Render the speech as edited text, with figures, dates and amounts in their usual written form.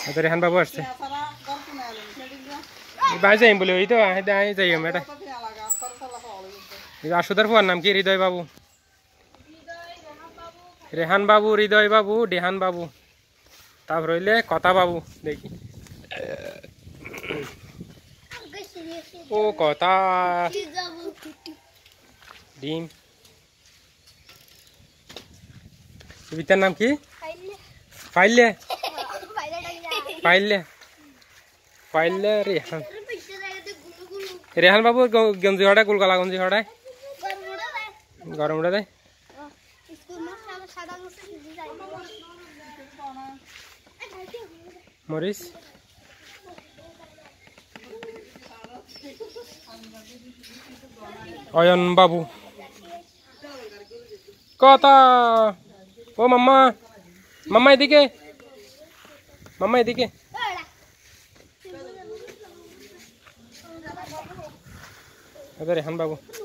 तो रेहान बाबू আসছে बाई যাইম বলে ওই তো যাইম এটা আশুদার ফুয়ার নাম কি হৃদয় বাবু रेहान बाबू हृदय बाबू डेहान बाबू ताप रही कथा बाबू देखी ओ कथा डिम बितार नाम की फाइले फाइले फाइले रेहान बाबू गंजी हड़ा गुलगला गंजी हड़ा गरम उड़ा दे मरीस अयन बाबू कता ओ मम्मा मम्मा एदिके रेहान बाबू